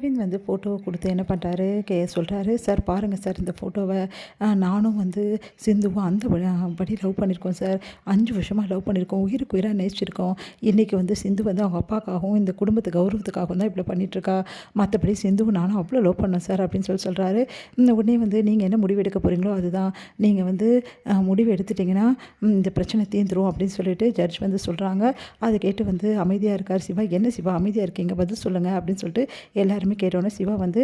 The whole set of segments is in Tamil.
அரவிந்த் வந்து ஃபோட்டோவை கொடுத்து என்ன பண்ணுறாரு சொல்கிறாரு, சார் பாருங்கள் சார் இந்த ஃபோட்டோவை. நானும் வந்து சிந்துவும் அந்த படி லவ் பண்ணியிருக்கோம் சார். 5 வருஷமாக லவ் பண்ணியிருக்கோம், உயிருக்கு உயிராக நேசிச்சிருக்கோம். இன்றைக்கி வந்து சிந்து வந்து அவங்க அப்பாக்காகவும் இந்த குடும்பத்து கௌரவத்துக்காகவும் தான் இப்படி பண்ணிகிட்ருக்கா. மற்றபடி சிந்துவும் நானும் அவ்வளோ லவ் பண்ணேன் சார் அப்படின்னு சொல்கிறாரு. உடனே வந்து நீங்கள் என்ன முடிவு எடுக்க போகிறீங்களோ அதுதான், நீங்கள் வந்து முடிவு எடுத்துட்டிங்கன்னா இந்த பிரச்சனை தீர்ந்துரும் அப்படின்னு சொல்லிட்டு ஜட்ஜ் வந்து சொல்கிறாங்க. அதை கேட்டு வந்து அமைதியாக இருக்கார் சிவா. என்ன சிவா அமைதியாக இருக்கீங்க, பதில் சொல்லுங்கள் அப்படின்னு சொல்லிட்டு எல்லாருமே கேட்டோன்னே சிவா வந்து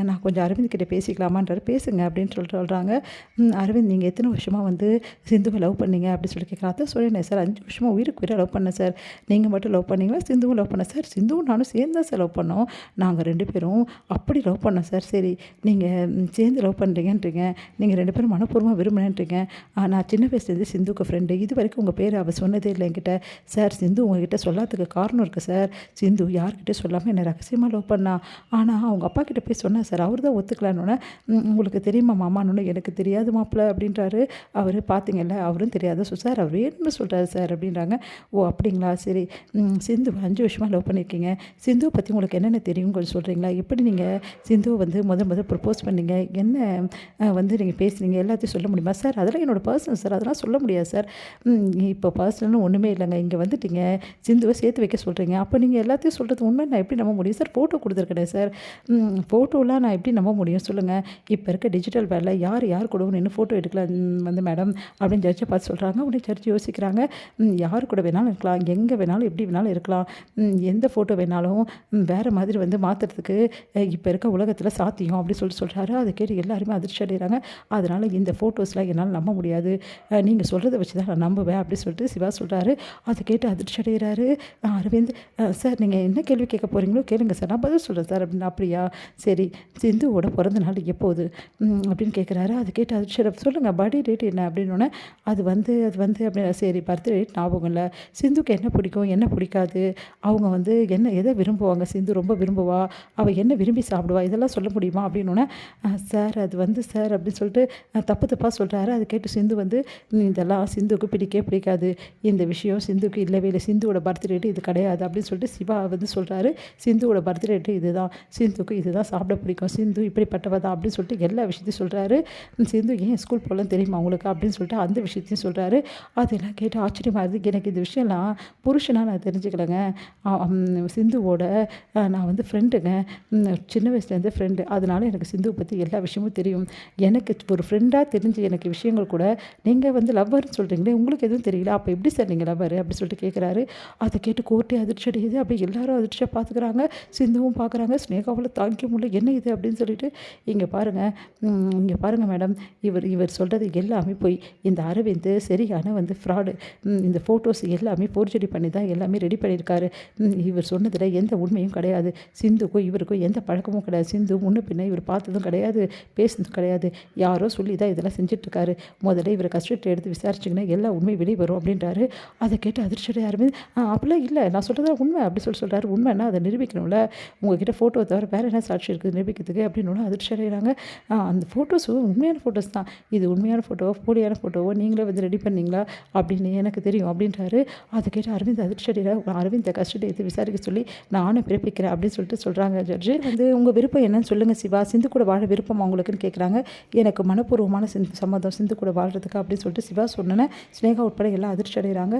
நான் கொஞ்சம் அரவிந்த் கிட்டே பேசிக்கலாமான்றாரு. பேசுங்க அப்படின்னு சொல்கிறாங்க. அரவிந்த் நீங்கள் எத்தனை வருஷமாக வந்து சிந்துவை லவ் பண்ணீங்க அப்படின்னு சொல்லி கேட்குறேன். அதான் சொல்லினேன் சார், 5 வருஷமாக உயிருக்கு உயிராக லவ் பண்ணேன் சார். நீங்கள் மட்டும் லவ் பண்ணீங்களா, சிந்துவும் லவ் பண்ணேன் சார். சிந்துவும் நானும் சேர்ந்து தான் சார் லவ் பண்ணோம். நாங்கள் 2 பேரும் அப்படி லவ் பண்ணோம் சார். சரி நீங்கள் சேர்ந்து லவ் பண்ணுறீங்கன்றீங்க, நீங்கள் 2 பேரும் மனப்பூர்வமாக விரும்பினேன்றீங்க. நான் சின்ன வயசுலேருந்து சிந்துக்கு ஃப்ரெண்டு. இது வரைக்கும் உங்கள் பேர் அவள் சொன்னதே இல்லை என்கிட்ட. சார் சிந்து உங்ககிட்ட சொல்லாததுக்கு காரணம் இருக்குது சார். சிந்து யார்கிட்ட சொல்லாமல் என்னை ரகசியமாக லவ் பண்ணா. ஆனால் அவங்க அப்பா கிட்டே போய் சொன்னேன் சார், அவர் தான் ஒத்துக்கலான்னு. உங்களுக்கு தெரியுமா மாமான்னு. எனக்கு தெரியாது மாப்பிள்ள அப்படின்றாரு. அவர் பார்த்தீங்கல்ல அவரும் தெரியாத சார், அவர் வேணும்னு சொல்கிறாரு சார் அப்படின்றாங்க. ஓ அப்படிங்களா, சரி. சிந்து 5 வருஷமாக லவ் பண்ணியிருக்கீங்க. சிந்துவை பற்றி உங்களுக்கு என்னென்ன தெரியும் கொஞ்சம் சொல்கிறீங்களா? எப்படி நீங்கள் சிந்துவை வந்து முதல் ப்ரப்போஸ் பண்ணீங்க, என்ன வந்து நீங்கள் பேசுனீங்க, எல்லாத்தையும் சொல்ல முடியுமா சார்? அதெல்லாம் என்னோடய பர்சனல் சார், அதெல்லாம் சொல்ல முடியாது சார். இப்போ பர்சனல்னு ஒன்றுமே இல்லைங்க. இங்கே வந்துட்டீங்க, சிந்துவை சேர்த்து வைக்க சொல்கிறீங்க. அப்போ நீங்கள் எல்லாத்தையும் சொல்கிறது உண்மை நான் எப்படி நம்ப முடியும் சார்? ஃபோட்டோ கொடுத்துருக்கேன் சார். ஃபோட்டோலாம் நான் எப்படி நம்ப முடியும் சொல்லுங்கள்? இப்போ இருக்க டிஜிட்டல் வேலை யார் கூடவும் நின்று ஃபோட்டோ எடுக்கலாம் வந்து மேடம் அப்படின்னு ஜட்ஜை பார்த்து சொல்கிறாங்க. உடனே ஜட்ஜ் யோசிக்கிறாங்க. யார் கூட வேணாலும் இருக்கலாம், எங்கே வேணாலும் எப்படி வேணாலும் இருக்கலாம். எந்த ஃபோட்டோ வேணாலும் வேறு மாதிரி வந்து மாற்றுறதுக்கு இப்போ இருக்க உலகத்தில் சாத்தியம் அப்படின்னு சொல்கிறாரு. அதை கேட்டு எல்லாருமே அதிர்ச்சி அடைகிறாங்க. அதனால் இந்த ஃபோட்டோஸ்லாம் என்னால் நம்ப முடியாது, நீங்கள் சொல்கிறத வச்சு தான் நான் நம்புவேன் அப்படின்னு சொல்லிட்டு சிவா சொல்கிறாரு. அதை கேட்டு அதிர்ச்சி அடைகிறாரு அரவிந்த். சார் நீங்கள் என்ன கேள்வி கேட்க போகிறீங்களோ கேளுங்க சார், நான் பதில் சொல்கிறேன் சார் அப்படின்னு. அப்படியா சரி, சிந்துவோட பிறந்த நாள் எப்போது அப்படின்னு கேட்குறாரு. அது கேட்டு அது சரி சொல்லுங்கள் பர்த்டே டேட் என்ன அப்படின்னோடனே அது வந்து அப்படி சரி பர்த்டே டேட் ஞாபகம் இல்லை. சிந்துக்கு என்ன பிடிக்கும் என்ன பிடிக்காது, அவங்க வந்து என்ன எதை விரும்புவாங்க, சிந்து ரொம்ப விரும்புவா, அவள் என்ன விரும்பி சாப்பிடுவா, இதெல்லாம் சொல்ல முடியுமா அப்படின்னோடனே சார் அது வந்து சார் அப்படின்னு சொல்லிட்டு தப்பாக சொல்கிறாரு. அது கேட்டு சிந்து வந்து இதெல்லாம் சிந்துக்கு பிடிக்காது, இந்த விஷயம் சிந்துக்கு இல்லவே இல்லை, சிந்துவோட பர்த்டே டேட் இது கிடையாது அப்படின்னு சொல்லிட்டு சிவா வந்து சொல்கிறாரு. சிந்துவோட பர்த்டே டேட் இதுதான், சிந்துக்கு இதுதான் சாப்பிட பிடிக்கும், சிந்து இப்படிப்பட்டவ தான் அப்படின்னு சொல்லிட்டு எல்லா விஷயத்தையும் சொல்கிறாரு. சிந்து ஏன் ஸ்கூல் போகலாம் தெரியுமா உங்களுக்கு அப்படின்னு சொல்லிட்டு அந்த விஷயத்தையும் சொல்கிறாரு. அதெல்லாம் கேட்டு ஆச்சரியமாக இருக்குது. எனக்கு இந்த விஷயம்லாம் புருஷனாக நான் தெரிஞ்சுக்கலைங்க. சிந்துவோட நான் வந்து ஃப்ரெண்டுங்க, சின்ன வயசுலேருந்து ஃப்ரெண்டு. அதனால் எனக்கு சிந்துவை பற்றி எல்லா விஷயமும் தெரியும். எனக்கு ஒரு ஃப்ரெண்டாக தெரிஞ்சு எனக்கு விஷயங்கள் கூட நீங்கள் வந்து லவ்வர்னு சொல்கிறீங்களே, உங்களுக்கு எதுவும் தெரியல, அப்போ எப்படி சார் நீங்கள் லவ்வர் அப்படி சொல்லிட்டு கேட்குறாரு. அதை கேட்டு கோர்ட்டே அதிர்ச்சி அடையுது. அப்படி எல்லாரும் அதிர்ச்சியாக பார்த்துக்கிறாங்க, சிந்துவும் பார்க்குறாங்க. ஸ்னேகாவில் தாங்கிக்க முடியல, என்ன இது அப்படின்னு சொல்லிட்டு இங்கே பாருங்கள் மேடம், இவர் சொல்கிறது எல்லாமே போய், இந்த அரவிந்த் சரியான வந்து ஃப்ராடு. இந்த ஃபோட்டோஸ் எல்லாமே ஃபோர்ஜரி பண்ணி தான் எல்லாமே ரெடி பண்ணியிருக்காரு. இவர் சொன்னதில் எந்த உண்மையும் கிடையாது. சிந்துக்கும் இவருக்கும் எந்த பழக்கமும் கிடையாது. சிந்து முன்ன பின்ன இவர் பார்த்ததும் கிடையாது, பேசுனதும் கிடையாது. யாரோ சொல்லி தான் இதெல்லாம் செஞ்சிட்ருக்காரு. முதல்ல இவர் கஷ்டத்தை எடுத்து விசாரிச்சிங்கன்னா எல்லா உண்மை வெளியே வரும் அப்படின்றாரு. அதை கேட்டு அதிர்ச்சியாக அரவிந்த் அப்படிலாம் இல்லை, நான் சொல்கிறதா உண்மை அப்படி சொல்கிறாரு. உண்மைன்னா அதை நிரூபிக்கணும்ல, உங்ககிட்ட ஃபோட்டோ தவிர வேறு என்ன சாட்சி இருக்குது நிரூபிக்கிறதுக்கு அப்படின்னு அதிர்ச்சி அடைகிறாங்க. அந்த ஃபோட்டோஸும் உண்மையான ஃபோட்டோஸ் தான், இது உண்மையான ஃபோட்டோவோ போலியான ஃபோட்டோவோ நீங்களே வந்து ரெடி பண்ணீங்களா அப்படின்னு எனக்கு தெரியும் அப்படின்றாரு. அதை கேட்டு அரவிந்த் அதிர்ச்சி அடைகிறார். அரவிந்தை கஸ்டடி எடுத்து விசாரிக்க சொல்லி நானும் பிறப்பிக்கிறேன் அப்படின்னு சொல்லிட்டு சொல்கிறாங்க ஜட்ஜு. வந்து உங்கள் விருப்பம் என்னன்னு சொல்லுங்கள் சிவா, சிந்து கூட வாழ விருப்பம் அவங்களுக்குன்னு கேட்குறாங்க. எனக்கு மனப்பூர்வமான சம்மதம் சிந்து கூட வாழ்கிறதுக்கு அப்படின்னு சொல்லிட்டு சிவா சொன்னேன்னு ஸ்னேகா உட்பட எல்லாம் அதிர்ச்சி அடைகிறாங்க.